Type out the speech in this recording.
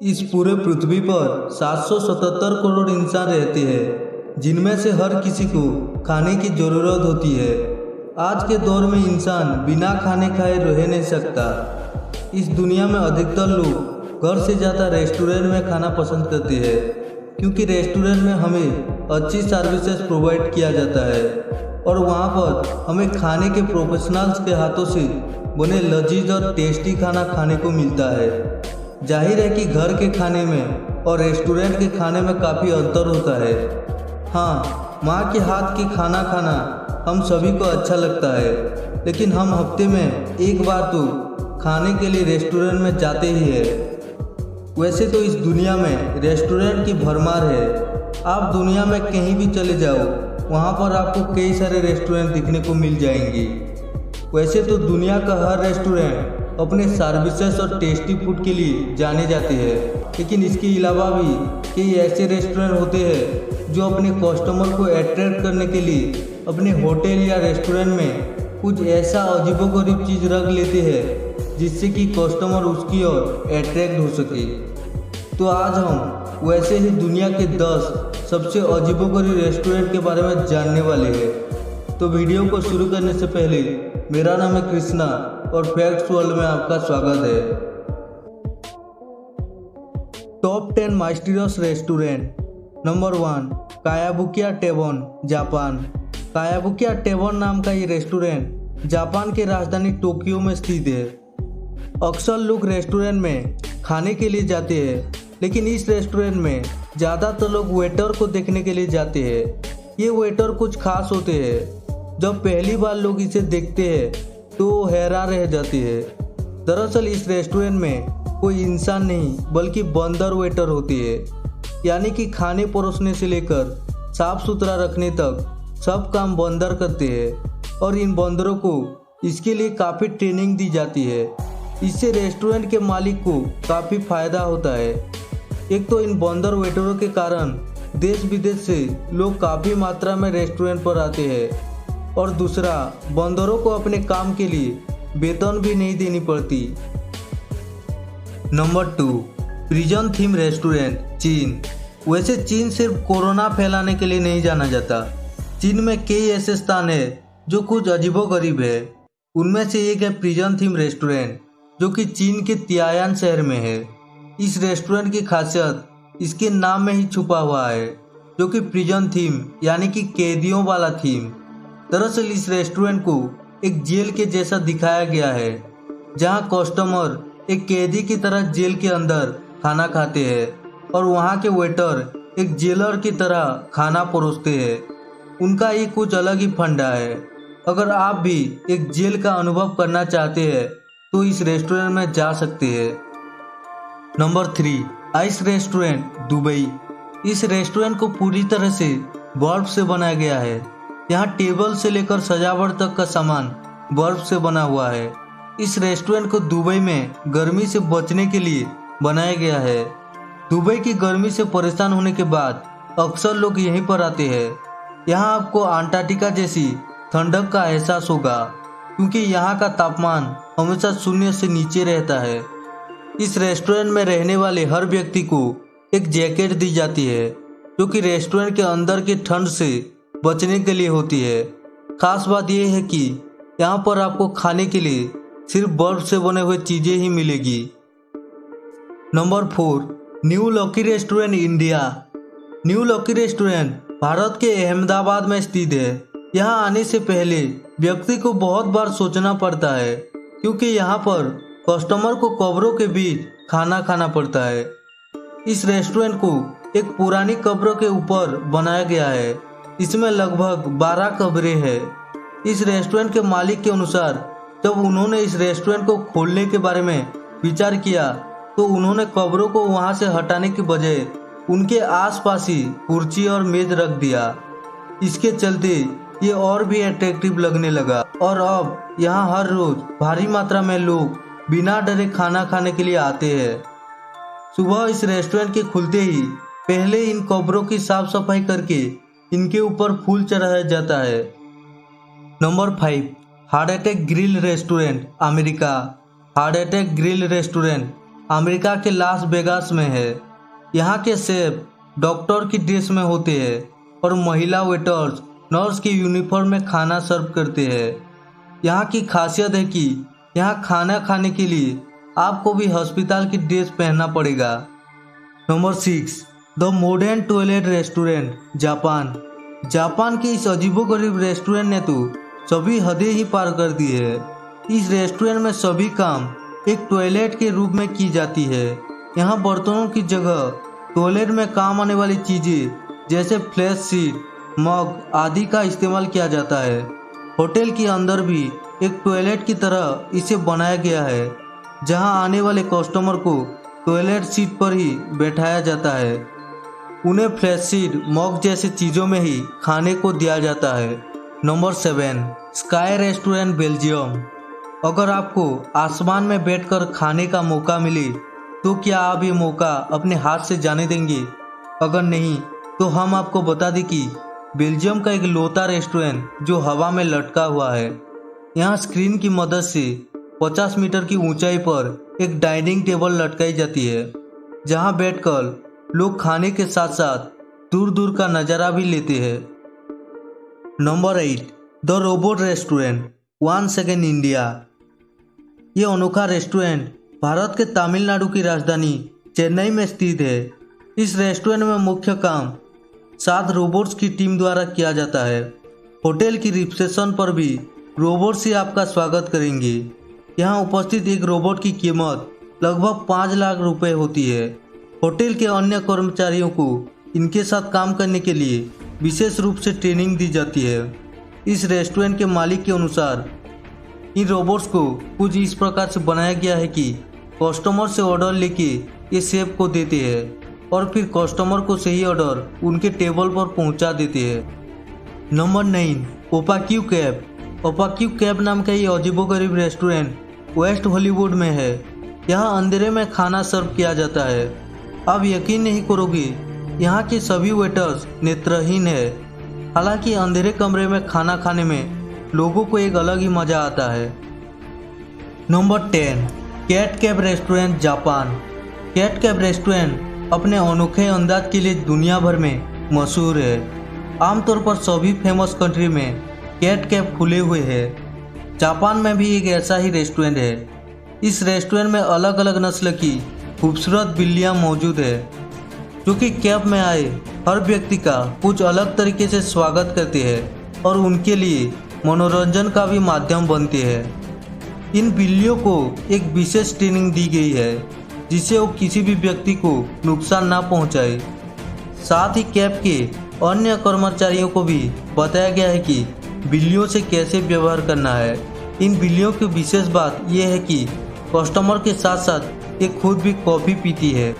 इस पूरे पृथ्वी पर 777 करोड़ इंसान रहते हैं, जिनमें से हर किसी को खाने की ज़रूरत होती है। आज के दौर में इंसान बिना खाने खाए रह नहीं सकता। इस दुनिया में अधिकतर लोग घर से ज़्यादा रेस्टोरेंट में खाना पसंद करते हैं, क्योंकि रेस्टोरेंट में हमें अच्छी सर्विसेज प्रोवाइड किया जाता है और वहाँ पर हमें खाने के प्रोफेशनल्स के हाथों से बने लजीज और टेस्टी खाना खाने को मिलता है। जाहिर है कि घर के खाने में और रेस्टोरेंट के खाने में काफ़ी अंतर होता है। हाँ, माँ के हाथ की खाना खाना हम सभी को अच्छा लगता है, लेकिन हम हफ्ते में एक बार तो खाने के लिए रेस्टोरेंट में जाते ही है। वैसे तो इस दुनिया में रेस्टोरेंट की भरमार है। आप दुनिया में कहीं भी चले जाओ, वहाँ पर आपको कई सारे रेस्टोरेंट दिखने को मिल जाएंगे। वैसे तो दुनिया का हर रेस्टोरेंट अपने सर्विसेज और टेस्टी फूड के लिए जाने जाते हैं, लेकिन इसके अलावा भी कई ऐसे रेस्टोरेंट होते हैं जो अपने कस्टमर को अट्रैक्ट करने के लिए अपने होटल या रेस्टोरेंट में कुछ ऐसा अजीबोगरीब चीज़ रख लेते हैं जिससे कि कस्टमर उसकी ओर अट्रैक्ट हो सके। तो आज हम वैसे ही दुनिया के 10 सबसे अजीबोगरीब रेस्टोरेंट के बारे में जानने वाले हैं। तो वीडियो को शुरू करने से पहले मेरा नाम है कृष्णा और फैक्ट्स वर्ल्ड में आपका स्वागत है। Top 10 mysterious restaurant. Number 1, Kayabukiya Tavern, Japan. Kayabukiya Tavern नाम का ये रेस्टोरेंट जापान के राजधानी टोक्यो में स्थित है। अक्सर लोग रेस्टोरेंट में खाने के लिए जाते हैं, लेकिन इस रेस्टोरेंट में ज़्यादातर लोग वेटर को देखने के लिए जाते हैं। ये वेटर कुछ खास होते हैं। जब पहली बार लोग इसे देखते हैं तो हैरान रह जाते हैं। दरअसल इस रेस्टोरेंट में कोई इंसान नहीं बल्कि बंदर वेटर होते हैं, यानी कि खाने परोसने से लेकर साफ सुथरा रखने तक सब काम बंदर करते हैं और इन बंदरों को इसके लिए काफ़ी ट्रेनिंग दी जाती है। इससे रेस्टोरेंट के मालिक को काफ़ी फायदा होता है। एक तो इन बंदर वेटरों के कारण देश विदेश से लोग काफ़ी मात्रा में रेस्टोरेंट पर आते हैं, और दूसरा बंदरों को अपने काम के लिए वेतन भी नहीं देनी पड़ती। नंबर 2, प्रिजन थीम रेस्टोरेंट, चीन। वैसे चीन सिर्फ कोरोना फैलाने के लिए नहीं जाना जाता। चीन में कई ऐसे स्थान है जो कुछ अजीबोगरीब है। उनमें से एक है प्रिजन थीम रेस्टोरेंट, जो कि चीन के तियायान शहर में है। इस रेस्टोरेंट की खासियत इसके नाम में ही छुपा हुआ है, जो कि प्रिजन थीम यानी कि कैदियों वाला थीम। दरअसल इस रेस्टोरेंट को एक जेल के जैसा दिखाया गया है, जहां कस्टमर एक कैदी की तरह जेल के अंदर खाना खाते हैं और वहां के वेटर एक जेलर की तरह खाना परोसते हैं। उनका ये कुछ अलग ही फंडा है। अगर आप भी एक जेल का अनुभव करना चाहते हैं तो इस रेस्टोरेंट में जा सकते हैं। Number 3, ice restaurant, Dubai. इस रेस्टोरेंट को पूरी तरह से बर्फ से बनाया गया है। यहाँ टेबल से लेकर सजावट तक का सामान बर्फ से बना हुआ है। इस रेस्टोरेंट को दुबई में गर्मी से बचने के लिए बनाया गया है। दुबई की गर्मी से परेशान होने के बाद अक्सर लोग यहीं पर आते हैं। यहाँ आपको अंटार्कटिका जैसी ठंडक का एहसास होगा, क्योंकि यहाँ का तापमान हमेशा 0 से नीचे रहता है। इस रेस्टोरेंट में रहने वाले हर व्यक्ति को एक जैकेट दी जाती है, जो कि रेस्टोरेंट के अंदर की ठंड से बचने के लिए होती है। खास बात यह है कि यहाँ पर आपको खाने के लिए सिर्फ बर्फ से बने हुए चीज़ें ही मिलेगी। Number 4, new lucky restaurant, India. New lucky restaurant Bharat के अहमदाबाद में स्थित है। यहाँ आने से पहले व्यक्ति को बहुत बार सोचना पड़ता है, क्योंकि यहाँ पर कस्टमर को कब्रों के बीच खाना खाना पड़ता है। इस रेस्टोरेंट को एक पुरानी कब्र के ऊपर बनाया गया है। इसमें लगभग 12 कब्रें हैं। इस रेस्टोरेंट के मालिक के अनुसार जब उन्होंने इस रेस्टोरेंट को खोलने के बारे में विचार किया तो उन्होंने कब्रों को वहां से हटाने के बजाय उनके आसपास ही कुर्सी और मेज रख दिया। इसके चलते ये और भी अट्रैक्टिव लगने लगा और अब यहाँ हर रोज भारी मात्रा में लोग बिना डरे खाना खाने के लिए आते हैं। सुबह इस रेस्टोरेंट के खुलते ही पहले इन कब्रों की साफ सफाई करके इनके ऊपर फूल चढ़ाया जाता है। Number 5, heart attack grill restaurant, America. Heart attack grill restaurant America के लास वेगास में है। यहाँ के शेफ डॉक्टर की ड्रेस में होते हैं और महिला वेटर्स नर्स के यूनिफॉर्म में खाना सर्व करते हैं। यहाँ की खासियत है कि यहाँ खाना खाने के लिए आपको भी हॉस्पिटल की ड्रेस पहनना पड़ेगा। Number 6, the modern toilet restaurant, Japan. Japan के इस अजीबोगरीब रेस्टोरेंट ने तो सभी हदें ही पार कर दी है। इस रेस्टोरेंट में सभी काम एक टॉयलेट के रूप में की जाती है। यहाँ बर्तनों की जगह टॉयलेट में काम आने वाली चीज़ें जैसे फ्लैश शीट, मग आदि का इस्तेमाल किया जाता है। होटल के अंदर भी एक टॉयलेट की तरह इसे बनाया गया है, जहां आने वाले कस्टमर को टॉयलेट सीट पर ही बैठाया जाता है। उन्हें फ्लैश शीट, मग जैसे चीज़ों में ही खाने को दिया जाता है। Number 7, sky restaurant, Belgium. अगर आपको आसमान में बैठकर खाने का मौका मिले तो क्या आप ये मौका अपने हाथ से जाने देंगे? अगर नहीं तो हम आपको बता दें कि बेल्जियम का एक लौता रेस्टोरेंट जो हवा में लटका हुआ है। यहाँ स्क्रीन की मदद से 50 मीटर की ऊंचाई पर एक डाइनिंग टेबल लटकाई जाती है, जहाँ बैठकर लोग खाने के साथ साथ दूर दूर का नज़ारा भी लेते हैं। Number 8, the robot restaurant, 1 second, India. ये अनोखा रेस्टोरेंट भारत के तमिलनाडु की राजधानी चेन्नई में स्थित है। इस रेस्टोरेंट में मुख्य काम 7 रोबोट्स की टीम द्वारा किया जाता है। होटल की रिसेप्शन पर भी रोबोट्स ही आपका स्वागत करेंगे। यहाँ उपस्थित एक रोबोट की कीमत लगभग 5 लाख रुपए होती है। होटल के अन्य कर्मचारियों को इनके साथ काम करने के लिए विशेष रूप से ट्रेनिंग दी जाती है। इस रेस्टोरेंट के मालिक के अनुसार इन रोबोट्स को कुछ इस प्रकार से बनाया गया है कि कस्टमर से ऑर्डर लेके ये शेफ को देते हैं और फिर कस्टमर को सही ऑर्डर उनके टेबल पर पहुंचा देते हैं। Number 9, opaque cab. Opaque cab नाम का ये अजीबोगरीब रेस्टोरेंट वेस्ट हॉलीवुड में है। यहाँ अंधेरे में खाना सर्व किया जाता है। आप यकीन नहीं करोगे, यहाँ के सभी वेटर्स नेत्रहीन है। हालांकि अंधेरे कमरे में खाना खाने में लोगों को एक अलग ही मज़ा आता है। Number 10, cat cab restaurant, Japan. Cat cab restaurant अपने अनोखे अंदाज के लिए दुनिया भर में मशहूर है। आमतौर पर सभी फेमस कंट्री में कैट कैब खुले हुए हैं। जापान में भी एक ऐसा ही रेस्टोरेंट है। इस रेस्टोरेंट में अलग अलग नस्ल की खूबसूरत बिल्लियां मौजूद है, जो कि कैब में आए हर व्यक्ति का कुछ अलग तरीके से स्वागत करते हैं और उनके लिए मनोरंजन का भी माध्यम बनते हैं। इन बिल्लियों को एक विशेष ट्रेनिंग दी गई है, जिससे वो किसी भी व्यक्ति को नुकसान ना पहुंचाए। साथ ही कैब के अन्य कर्मचारियों को भी बताया गया है कि बिल्लियों से कैसे व्यवहार करना है। इन बिल्लियों की विशेष बात यह है कि कस्टमर के साथ साथ ये खुद भी कॉफ़ी पीती है।